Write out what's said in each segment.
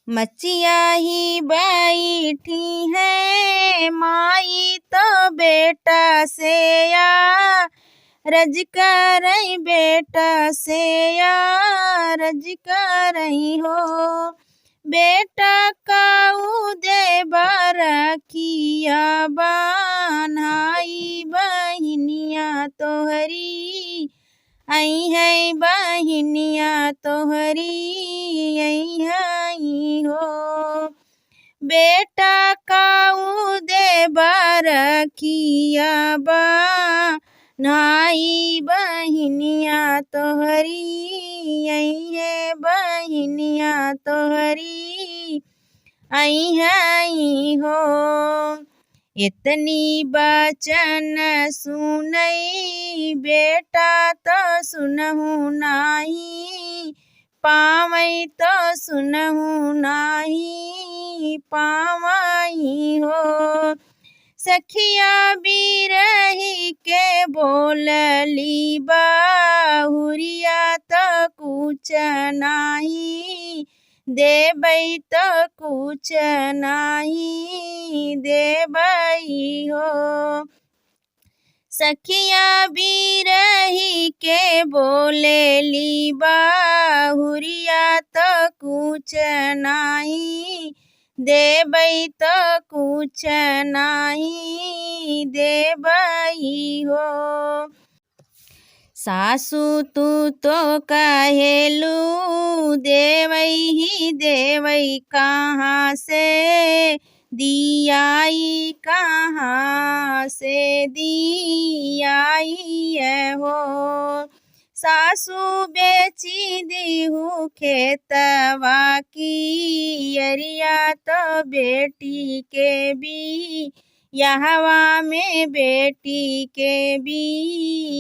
मचिया ही बैठी है माई तो बेटा से या रज करई बेटा से या रज करई हो। बेटा काऊ दे बरखिया बनाई बहिनिया तोहरी आई है बहिनिया तोहरी आई है हो। बेटा काऊ दे बरखिया बनाई बहिनिया तोहरी आई है बहिनिया तोहरी आई है हो। इतनी बचन सुनई बेटा तो सुनहु नाही पावई तो सुनहु नाही पावई हो। सखिया बिरही के बोलली बहुरिया तो कुछ नाही देबई तो कुछ नाही देबई हो। सखिया बिरही के बोलेली बहुरिया तो कुछ नाही देबई तो कुछ नाही देबई हो। सासू तू तो कहेलू देवई ही देवई कहाँ से दियाई कहाँ से दियाई हो। सासू बेची दीहू खेतवा की अरिया तो बेटी के भी यहवा में बेटी के भी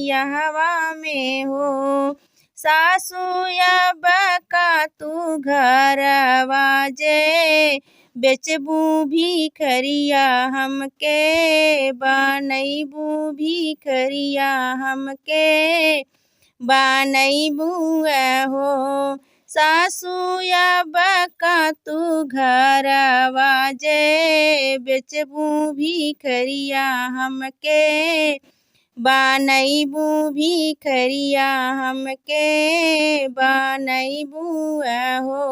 यहवा में हो। सासू या बका तू घरवा जे बेचबू भी खरिया हमके बनैबू भी खरिया हमके बनैबू हो। सासू या बका तू घरवा जे बेचबू भी खरिया हमके बनैबू भी खरिया हमके बनैबू हो।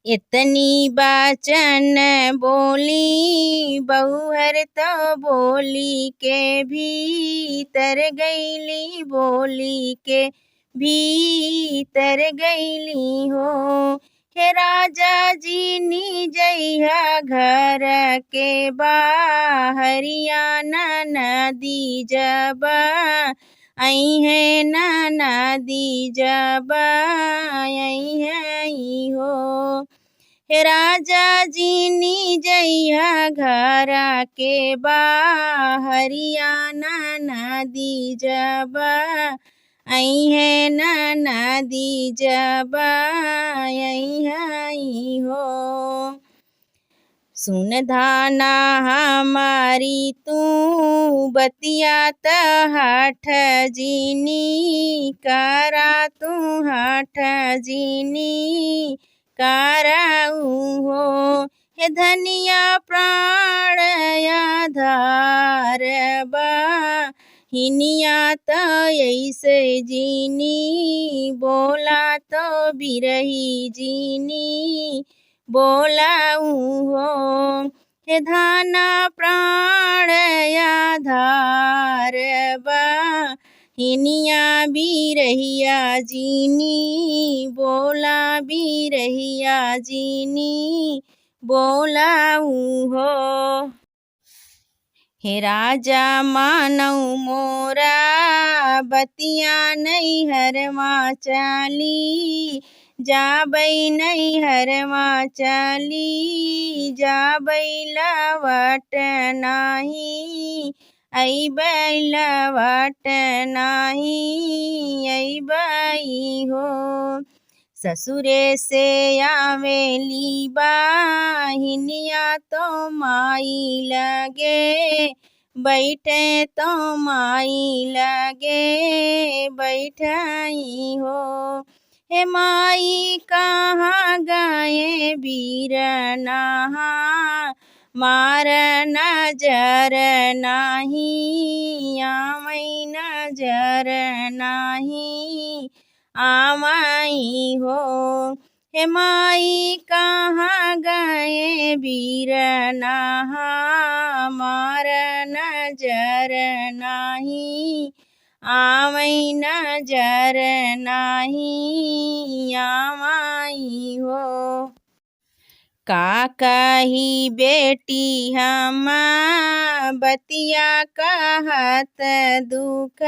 इतनी बचन बोली बहुहर तो बोली के भीतर गईली बोली के भीतर गईली हो। हे राजा जी नी जइहा घर के बाहरिया नदी जब आई है नदी जब आई है हो। हे राजा जी नी जइहा घर के बाहरिया नदी जब आई है नदी जब आई है हो। सुन धाना हमारी तू बतिया त हठ जीनी करा तू हठ जीनी कराऊ हो। हे धनिया प्राण आधार हिनिया त ऐसे जीनी बोला तो बिरही जीनी बोलाऊ हो। हे धाना प्राण आधार हिनिया बिरहिया जीनी बोला बिरहिया जीनी बोलाऊ हो। हे राजा मानऊ मोरा बतिया नैहरवा चली जाबई नैहरवा चली जाबई लवट नाही अइबै लवट नाही अइबै हो। ससुरे से आवेली बाहिनिया तो माई लगे बैठे तो माई लगे बैठाई हो। हे माई कहाँ गई वीर नहा मार नजर नाही आमई नजर नाही आमई हो। हे माई कहाँ गए वीर नहा मार नजर नाही आमई नजर नाही आमई हो। का कही बेटी हम बतिया कहत दुख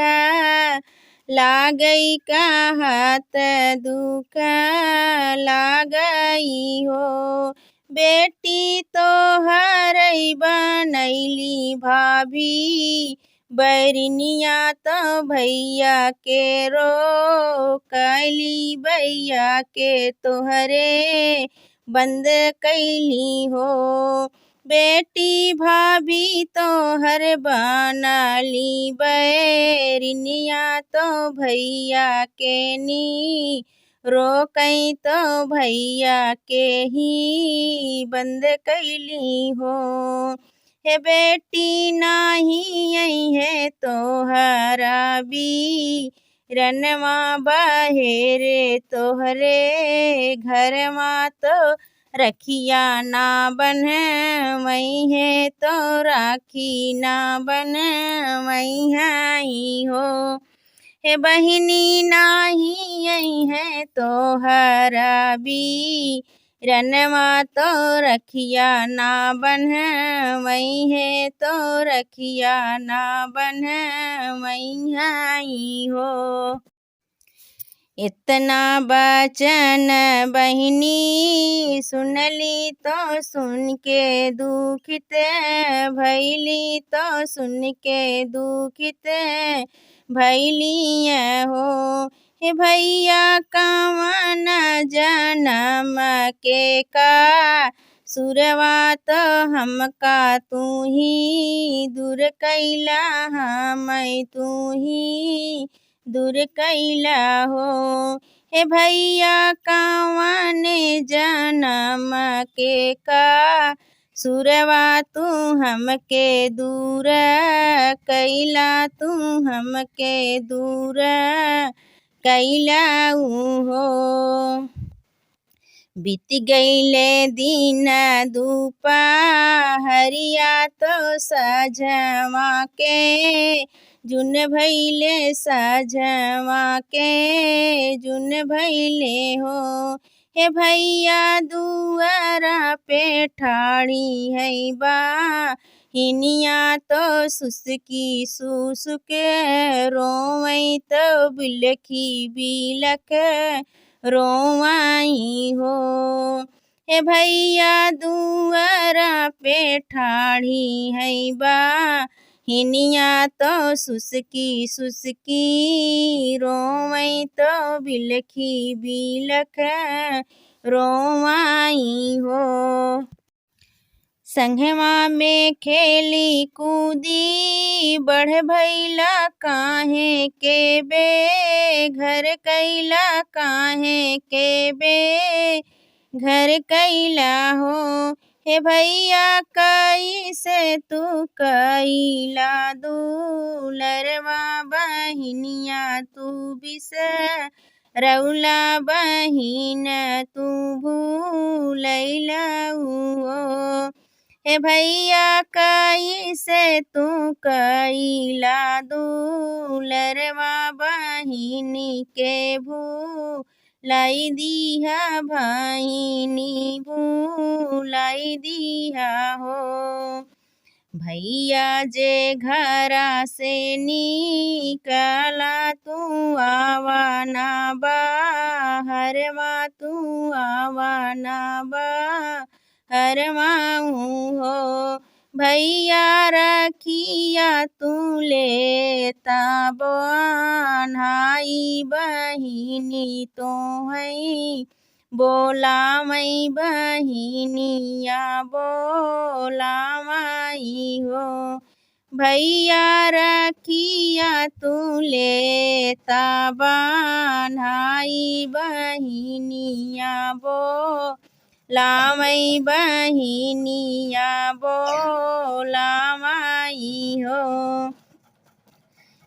लागई कहत दुख लागई हो। बेटी तो हरई बनैली भाभी बैरिनिया तो भैया के रो कैली भैया के तोहरे बंद कैली हो। बेटी भाभी तो हर बनली बैरिनिया तो भैया के नी रोकई तो भैया के ही बंद कैली हो। हे बेटी नाही आई है तोहरा भी रनवा बहेरे तोहरे घर मा तो रखिया ना बन मई है तो राखी ना बन मई है हो। हे बहिनी नाही आई है तोहरा भी रनवा तो रखिया ना बन मई है तो रखिया ना बन मई है हो। इतना बचन बहिनी सुनली तो सुन के दुखित भैली तो सुन के दुखित भैली हो। हे भैया कवन जन्म के का सुरवा तो हमका तू ही दूर कैला हम तू ही दूर कैला हो। हे भैया कवन जन्म के का सुरवा तू हमके दूर कैला तू हमके दूर कैला हो। बीत गईले दिन दुपहरिया तो सजवा के जुन भैले सजवा के जुन भैले हो। हे भैया दुआरा पे ठाड़ी है बा हिनिया तो सुसकी सुसुक रोवई तो बिलखी बिलख रोवाई हो। हे भैया दुआरा पे ठाड़ी है बा हिनिया तो सुसकी सुसकी रोवई तो बिलखी बिलख रोवाई हो। संघवा में खेली कूदी बढ़ भैला काहे के बे घर कैला काहे के बे घर कैला हो। हे भैया कैसे तू कैला दूलरवा बहिनिया तू बिस रौला बहिन तू भूलैला हो। हे भैया कैसे तू कैला दूलरवा बहिनी के भूलाई दिहा भाईनी भूलाई दिहा हो। भैया जे घरा से निकला तू आवा ना बाहर मा तू आवा ना बाहर माऊ हो। भैया रखिया तू लेता बन्हाई बहिनी तो है बोला मई बहिनिया बोला मई हो। भैया रखिया तू लेता बन्हाई बहिनिया बोला लामई बहिनिया बोलामई हो।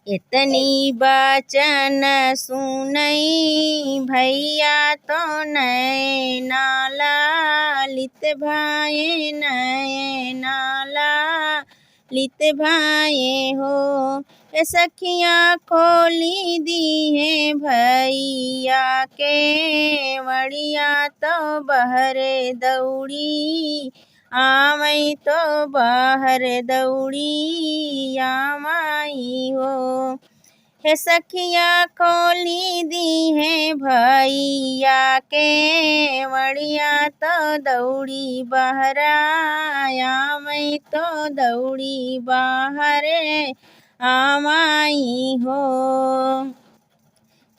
इतनी बचन सुनई भैया तो नैना लालित भाए, नैना लालित भाए हो। ए सखियाँ खोली दी है भैया के वड़िया तो बहरे दौड़ी आमई तो बाहर दौड़ी आमई हो। हे सखिया खोली दी है भैया के वड़िया तो दौड़ी बहरा आमई तो दौड़ी बाहर आमई हो।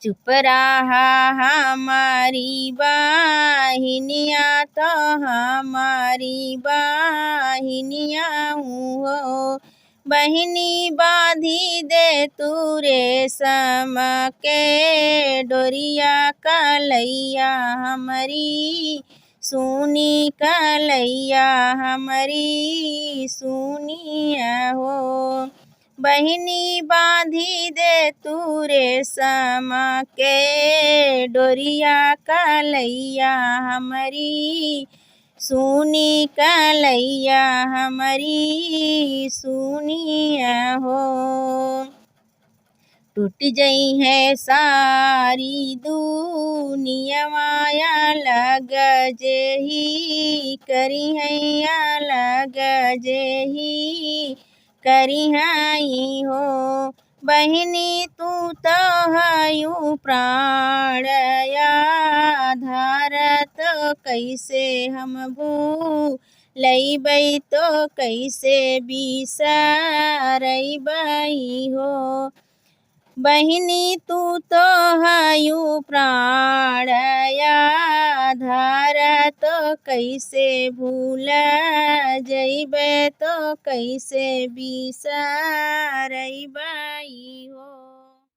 चुप रहा हमारी बहिनिया तो हमारी बहिनिया हो। बहिनी बांधी दे तू रेशम के डोरिया कलैया हमारी सुनी, कलैया हमारी सुनिया हो। बहिनी बांधी दे तू रेशम के डोरिया कलैया हमारी सुनी, कलैया हमारी सुनिया हो। टूट जई है सारी दुनिया माया लग जेही करी है लग जेही करी हई हो। बहिनी तू तो हयू प्राण आधार तो कैसे हम भूलैबै तो कैसे बिसरैबै हो। बहिनी तू तो हयू प्राण आधार तो कैसे भूल जइबै तो कैसे बिसरैबै हो।